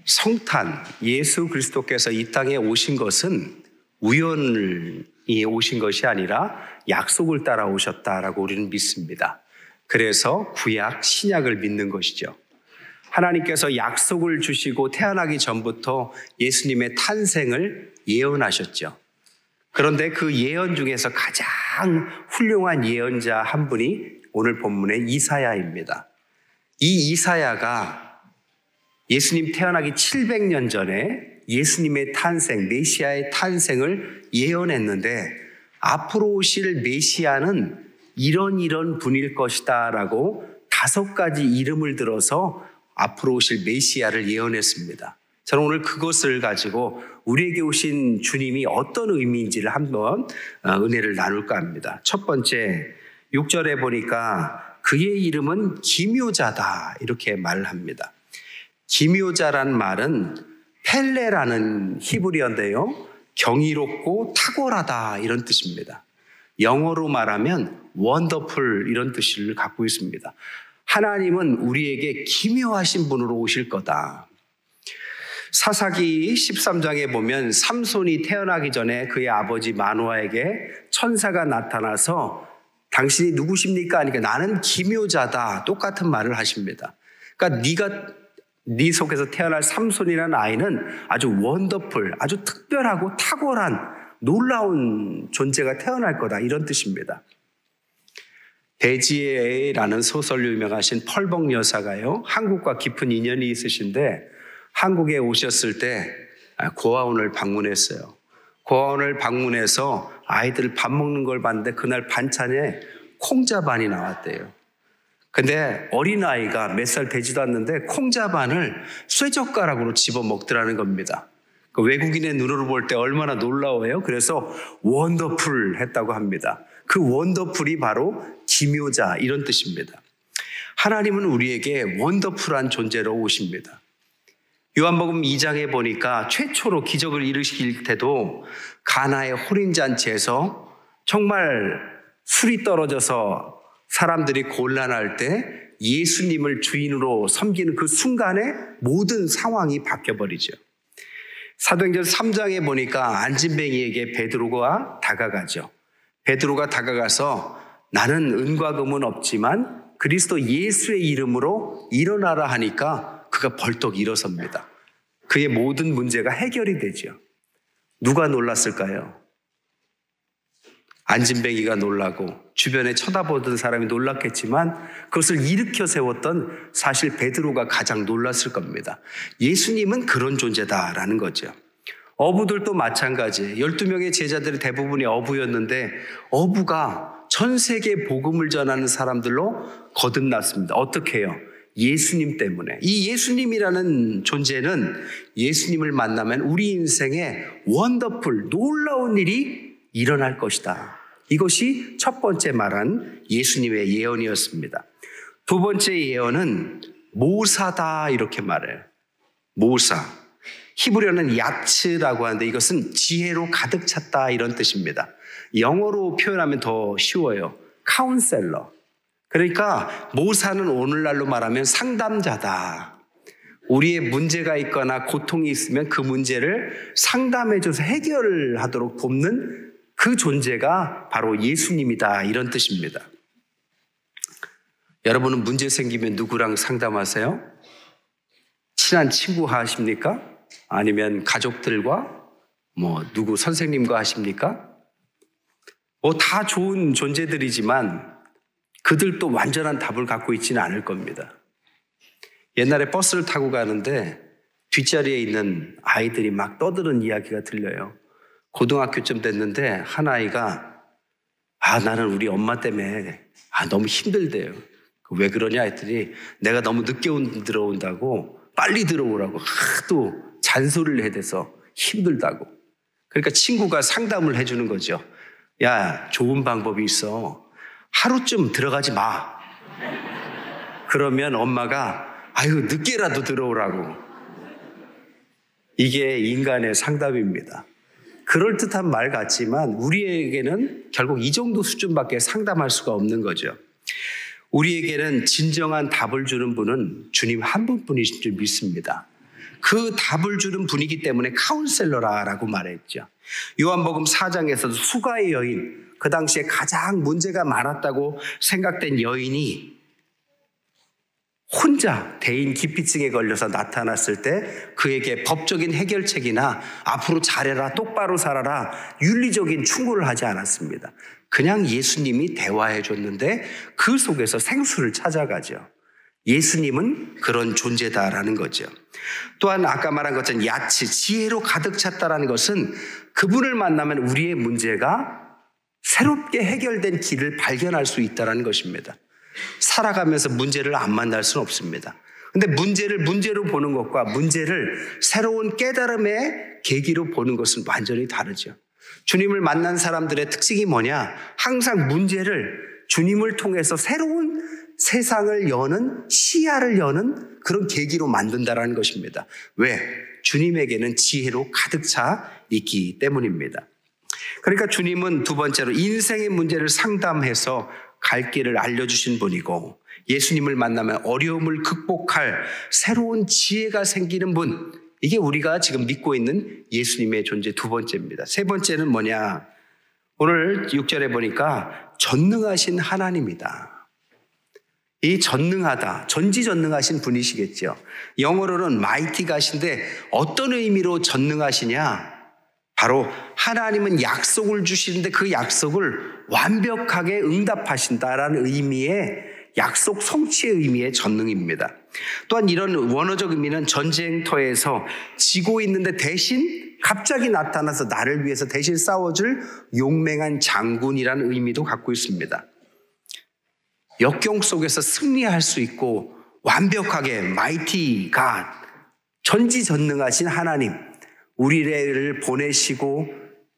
성탄, 예수 그리스도께서 이 땅에 오신 것은 우연히 오신 것이 아니라 약속을 따라 오셨다라고 우리는 믿습니다. 그래서 구약, 신약을 믿는 것이죠. 하나님께서 약속을 주시고 태어나기 전부터 예수님의 탄생을 예언하셨죠. 그런데 그 예언 중에서 가장 훌륭한 예언자 한 분이 오늘 본문의 이사야입니다. 이 이사야가 예수님 태어나기 700년 전에 예수님의 탄생, 메시아의 탄생을 예언했는데 앞으로 오실 메시아는 이런 분일 것이다 라고 5가지 이름을 들어서 앞으로 오실 메시아를 예언했습니다. 저는 오늘 그것을 가지고 우리에게 오신 주님이 어떤 의미인지를 한번 은혜를 나눌까 합니다. 첫 번째, 6절에 보니까 그의 이름은 기묘자다 이렇게 말을 합니다. 기묘자란 말은 펠레라는 히브리어인데요, 경이롭고 탁월하다 이런 뜻입니다. 영어로 말하면 원더풀 이런 뜻을 갖고 있습니다. 하나님은 우리에게 기묘하신 분으로 오실 거다. 사사기 13장에 보면 삼손이 태어나기 전에 그의 아버지 마노아에게 천사가 나타나서 당신이 누구십니까? 하니까 나는 기묘자다. 똑같은 말을 하십니다. 그러니까 네 속에서 태어날 삼손이라는 아이는 아주 원더풀, 아주 특별하고 탁월한 놀라운 존재가 태어날 거다 이런 뜻입니다. 대지혜라는 소설로 유명하신 펄벅 여사가요, 한국과 깊은 인연이 있으신데 한국에 오셨을 때 고아원을 방문했어요. 고아원을 방문해서 아이들 밥 먹는 걸 봤는데 그날 반찬에 콩자반이 나왔대요. 근데 어린아이가 몇 살 되지도 않는데 콩자반을 쇠젓가락으로 집어 먹더라는 겁니다. 그 외국인의 눈으로 볼 때 얼마나 놀라워요. 그래서 원더풀 했다고 합니다. 그 원더풀이 바로 기묘자 이런 뜻입니다. 하나님은 우리에게 원더풀한 존재로 오십니다. 요한복음 2장에 보니까 최초로 기적을 일으킬 때도 가나의 호린잔치에서 정말 술이 떨어져서 사람들이 곤란할 때 예수님을 주인으로 섬기는 그 순간에 모든 상황이 바뀌어버리죠. 사도행전 3장에 보니까 안진뱅이에게 베드로가 다가가죠. 베드로가 다가가서 나는 은과 금은 없지만 그리스도 예수의 이름으로 일어나라 하니까 그가 벌떡 일어섭니다. 그의 모든 문제가 해결이 되죠. 누가 놀랐을까요? 안진뱅이가 놀라고 주변에 쳐다보던 사람이 놀랐겠지만 그것을 일으켜 세웠던 사실 베드로가 가장 놀랐을 겁니다. 예수님은 그런 존재다라는 거죠. 어부들도 마찬가지. 12명의 제자들의 대부분이 어부였는데 어부가 전 세계 복음을 전하는 사람들로 거듭났습니다. 어떻게 해요? 예수님 때문에. 이 예수님이라는 존재는 예수님을 만나면 우리 인생에 원더풀, 놀라운 일이 일어날 것이다. 이것이 첫 번째 말한 예수님의 예언이었습니다. 두 번째 예언은 모사다 이렇게 말해요. 모사. 히브리어는 야츠라고 하는데 이것은 지혜로 가득 찼다 이런 뜻입니다. 영어로 표현하면 더 쉬워요. 카운셀러. 그러니까 모사는 오늘날로 말하면 상담자다. 우리의 문제가 있거나 고통이 있으면 그 문제를 상담해줘서 해결하도록 돕는 그 존재가 바로 예수님이다 이런 뜻입니다. 여러분은 문제 생기면 누구랑 상담하세요? 친한 친구와 하십니까? 아니면 가족들과 누구 선생님과 하십니까? 다 좋은 존재들이지만 그들도 완전한 답을 갖고 있지는 않을 겁니다. 옛날에 버스를 타고 가는데 뒷자리에 있는 아이들이 막 떠드는 이야기가 들려요. 고등학교쯤 됐는데 한 아이가 나는 우리 엄마 때문에 너무 힘들대요. 왜 그러냐 했더니 내가 너무 늦게 들어온다고 빨리 들어오라고 하도 잔소리를 해대서 힘들다고. 그러니까 친구가 상담을 해주는 거죠. 야, 좋은 방법이 있어. 하루쯤 들어가지 마. 그러면 엄마가 늦게라도 들어오라고. 이게 인간의 상담입니다. 그럴듯한 말 같지만 우리에게는 결국 이 정도 수준밖에 상담할 수가 없는 거죠. 우리에게는 진정한 답을 주는 분은 주님 한 분뿐이신 줄 믿습니다. 그 답을 주는 분이기 때문에 카운셀러라고 말했죠. 요한복음 4장에서도 수가의 여인, 그 당시에 가장 문제가 많았다고 생각된 여인이 혼자 대인 기피증에 걸려서 나타났을 때 그에게 법적인 해결책이나 앞으로 잘해라, 똑바로 살아라, 윤리적인 충고를 하지 않았습니다. 그냥 예수님이 대화해 줬는데 그 속에서 생수를 찾아가죠. 예수님은 그런 존재다라는 거죠. 또한 아까 말한 것처럼 야치, 지혜로 가득 찼다라는 것은 그분을 만나면 우리의 문제가 새롭게 해결된 길을 발견할 수 있다는 것입니다. 살아가면서 문제를 안 만날 수는 없습니다. 근데 문제를 문제로 보는 것과 문제를 새로운 깨달음의 계기로 보는 것은 완전히 다르죠. 주님을 만난 사람들의 특징이 뭐냐? 항상 문제를 주님을 통해서 새로운 세상을 여는, 시야를 여는 그런 계기로 만든다는 것입니다. 왜? 주님에게는 지혜로 가득 차 있기 때문입니다. 그러니까 주님은 두 번째로 인생의 문제를 상담해서 갈 길을 알려주신 분이고, 예수님을 만나면 어려움을 극복할 새로운 지혜가 생기는 분, 이게 우리가 지금 믿고 있는 예수님의 존재 두 번째입니다. 세 번째는 뭐냐? 오늘 6절에 보니까 전능하신 하나님이다. 이 전능하다, 전지전능하신 분이시겠죠. 영어로는 mighty 가신데 어떤 의미로 전능하시냐? 바로 하나님은 약속을 주시는데 그 약속을 완벽하게 응답하신다라는 의미의 약속 성취의 의미의 전능입니다. 또한 이런 원어적 의미는 전쟁터에서 지고 있는데 대신 갑자기 나타나서 나를 위해서 대신 싸워줄 용맹한 장군이라는 의미도 갖고 있습니다. 역경 속에서 승리할 수 있고 완벽하게 mighty God, 전지전능하신 하나님, 우리를 보내시고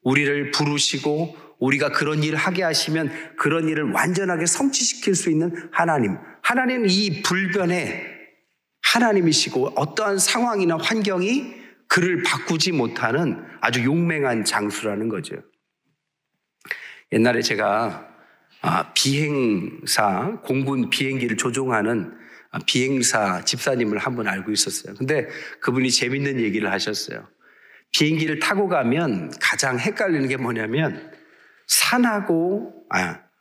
우리를 부르시고 우리가 그런 일을 하게 하시면 그런 일을 완전하게 성취시킬 수 있는 하나님. 하나님은 이 불변의 하나님이시고 어떠한 상황이나 환경이 그를 바꾸지 못하는 아주 용맹한 장수라는 거죠. 옛날에 제가 비행사, 공군 비행기를 조종하는 비행사 집사님을 한 분 알고 있었어요. 근데 그분이 재밌는 얘기를 하셨어요. 비행기를 타고 가면 가장 헷갈리는 게 뭐냐면 산하고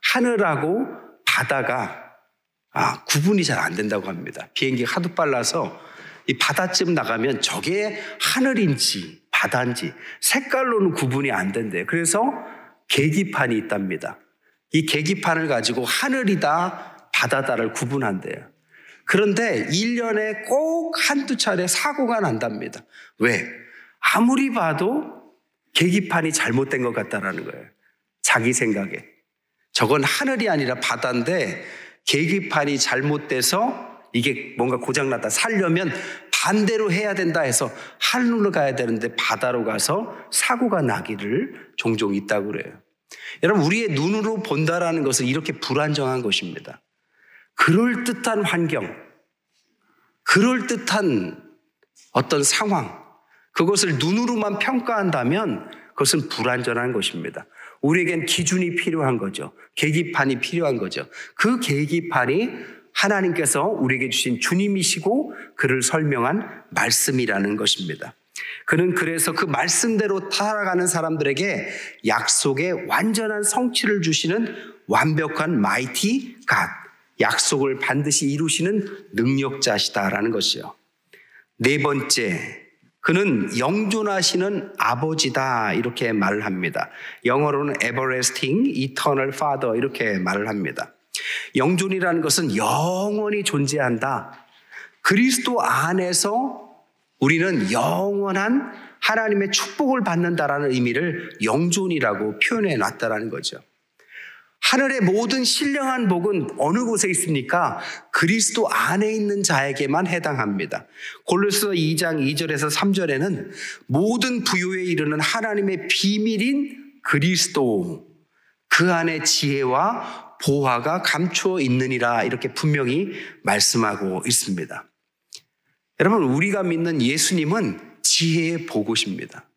하늘하고 바다가 구분이 잘 안 된다고 합니다. 비행기가 하도 빨라서 이 바다쯤 나가면 저게 하늘인지 바다인지 색깔로는 구분이 안 된대요. 그래서 계기판이 있답니다. 이 계기판을 가지고 하늘이다 바다다를 구분한대요. 그런데 1년에 꼭 한두 차례 사고가 난답니다. 왜? 아무리 봐도 계기판이 잘못된 것 같다라는 거예요. 자기 생각에. 저건 하늘이 아니라 바다인데 계기판이 잘못돼서 이게 뭔가 고장났다. 살려면 반대로 해야 된다 해서 하늘로 가야 되는데 바다로 가서 사고가 나기를 종종 있다고 그래요. 여러분, 우리의 눈으로 본다라는 것은 이렇게 불안정한 것입니다. 그럴듯한 환경, 그럴듯한 어떤 상황, 그것을 눈으로만 평가한다면 그것은 불완전한 것입니다. 우리에겐 기준이 필요한 거죠. 계기판이 필요한 거죠. 그 계기판이 하나님께서 우리에게 주신 주님이시고 그를 설명한 말씀이라는 것입니다. 그는 그래서 그 말씀대로 살아가는 사람들에게 약속의 완전한 성취를 주시는 완벽한 mighty God, 약속을 반드시 이루시는 능력자시다라는 것이요. 네 번째, 그는 영존하시는 아버지다 이렇게 말을 합니다. 영어로는 everlasting, eternal father 이렇게 말을 합니다. 영존이라는 것은 영원히 존재한다. 그리스도 안에서 우리는 영원한 하나님의 축복을 받는다라는 의미를 영존이라고 표현해 놨다라는 거죠. 하늘의 모든 신령한 복은 어느 곳에 있습니까? 그리스도 안에 있는 자에게만 해당합니다. 골로새 2장 2절에서 3절에는 모든 부요에 이르는 하나님의 비밀인 그리스도, 그 안에 지혜와 보화가 감추어 있느니라 이렇게 분명히 말씀하고 있습니다. 여러분, 우리가 믿는 예수님은 지혜의 보고십니다.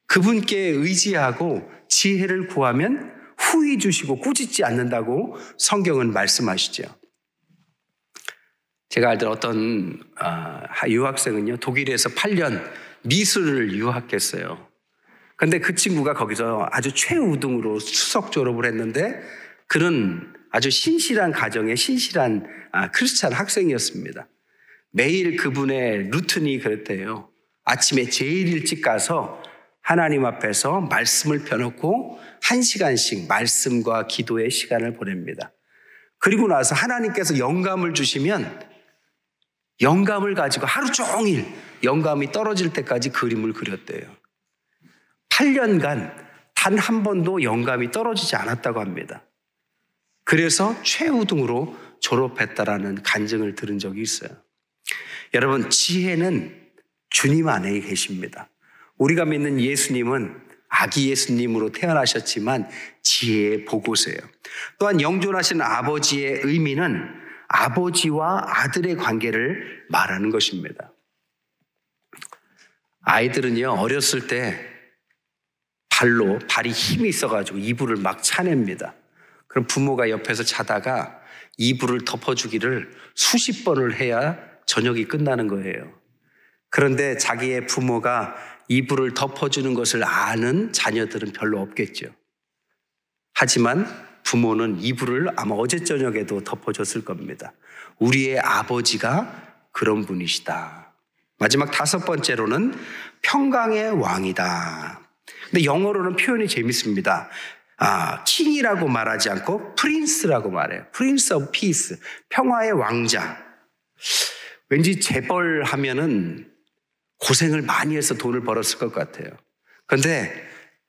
그분께 의지하고 지혜를 구하면 후히 주시고 꾸짖지 않는다고 성경은 말씀하시죠. 제가 알던 어떤 유학생은요, 독일에서 8년 미술을 유학했어요. 근데 그 친구가 거기서 아주 최우등으로 수석 졸업을 했는데 그는 아주 신실한 가정의 신실한 크리스찬 학생이었습니다. 매일 그분의 루틴이 그랬대요. 아침에 제일 일찍 가서 하나님 앞에서 말씀을 펴놓고 1시간씩 말씀과 기도의 시간을 보냅니다. 그리고 나서 하나님께서 영감을 주시면 영감을 가지고 하루 종일 영감이 떨어질 때까지 그림을 그렸대요. 8년간 단 한 번도 영감이 떨어지지 않았다고 합니다. 그래서 최우등으로 졸업했다라는 간증을 들은 적이 있어요. 여러분, 지혜는 주님 안에 계십니다. 우리가 믿는 예수님은 아기 예수님으로 태어나셨지만 지혜의 보고세요. 또한 영존하신 아버지의 의미는 아버지와 아들의 관계를 말하는 것입니다. 아이들은요, 어렸을 때 발이 힘이 있어가지고 이불을 막 차냅니다. 그럼 부모가 옆에서 자다가 이불을 덮어주기를 수십 번을 해야 저녁이 끝나는 거예요. 그런데 자기의 부모가 이불을 덮어주는 것을 아는 자녀들은 별로 없겠죠. 하지만 부모는 이불을 아마 어제 저녁에도 덮어줬을 겁니다. 우리의 아버지가 그런 분이시다. 마지막 5번째로는 평강의 왕이다. 근데 영어로는 표현이 재밌습니다. 킹이라고 말하지 않고 프린스라고 말해요. 프린스 오브 피스, 평화의 왕자. 왠지 재벌 하면은 고생을 많이 해서 돈을 벌었을 것 같아요. 그런데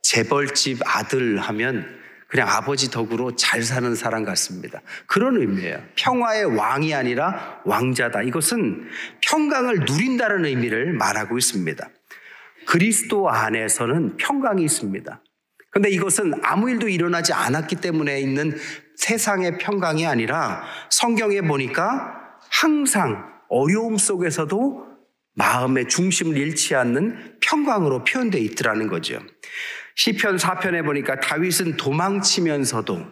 재벌집 아들 하면 그냥 아버지 덕으로 잘 사는 사람 같습니다. 그런 의미예요. 평화의 왕이 아니라 왕자다. 이것은 평강을 누린다는 의미를 말하고 있습니다. 그리스도 안에서는 평강이 있습니다. 그런데 이것은 아무 일도 일어나지 않았기 때문에 있는 세상의 평강이 아니라 성경에 보니까 항상 어려움 속에서도 마음의 중심을 잃지 않는 평강으로 표현되어 있더라는 거죠. 시편 4편에 보니까 다윗은 도망치면서도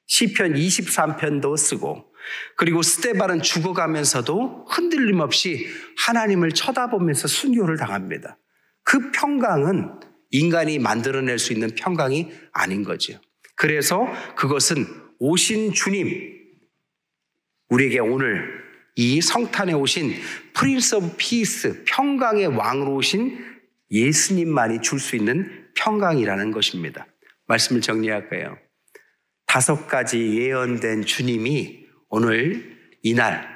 시편 23편도 쓰고, 그리고 스데반은 죽어가면서도 흔들림 없이 하나님을 쳐다보면서 순교를 당합니다. 그 평강은 인간이 만들어낼 수 있는 평강이 아닌 거죠. 그래서 그것은 오신 주님, 우리에게 오늘 이 성탄에 오신 프린스 오브 피스, 평강의 왕으로 오신 예수님만이 줄 수 있는 평강이라는 것입니다. 말씀을 정리할까요? 5가지 예언된 주님이 오늘 이날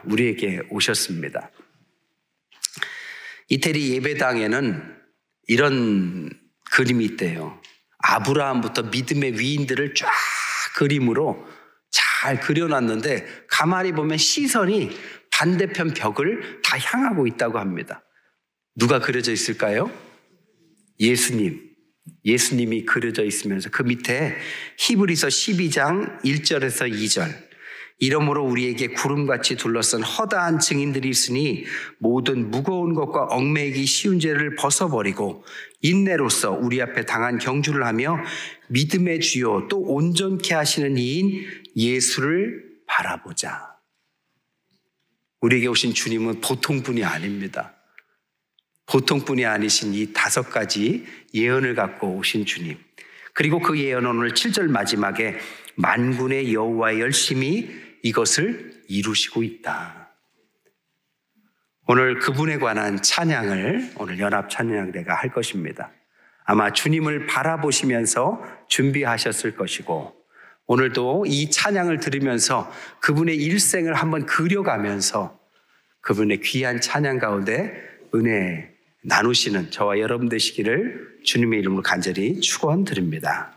우리에게 오셨습니다. 이태리 예배당에는 이런 그림이 있대요. 아브라함부터 믿음의 위인들을 쫙 그림으로 잘 그려놨는데 가만히 보면 시선이 반대편 벽을 다 향하고 있다고 합니다. 누가 그려져 있을까요? 예수님이 그려져 있으면서 그 밑에 히브리서 12장 1절에서 2절, 이러므로 우리에게 구름같이 둘러싼 허다한 증인들이 있으니 모든 무거운 것과 얽매이기 쉬운 죄를 벗어버리고 인내로써 우리 앞에 당한 경주를 하며 믿음의 주요 또 온전케 하시는 이인 예수를 바라보자. 우리에게 오신 주님은 보통 분이 아닙니다. 보통 분이 아니신 이 5가지 예언을 갖고 오신 주님, 그리고 그 예언은 오늘 7절 마지막에 만군의 여호와의 열심히 이것을 이루시고 있다. 오늘 그분에 관한 찬양을 오늘 연합 찬양대가 할 것입니다. 아마 주님을 바라보시면서 준비하셨을 것이고, 오늘도 이 찬양을 들으면서 그분의 일생을 한번 그려가면서 그분의 귀한 찬양 가운데 은혜 나누시는 저와 여러분 되시기를 주님의 이름으로 간절히 축원드립니다.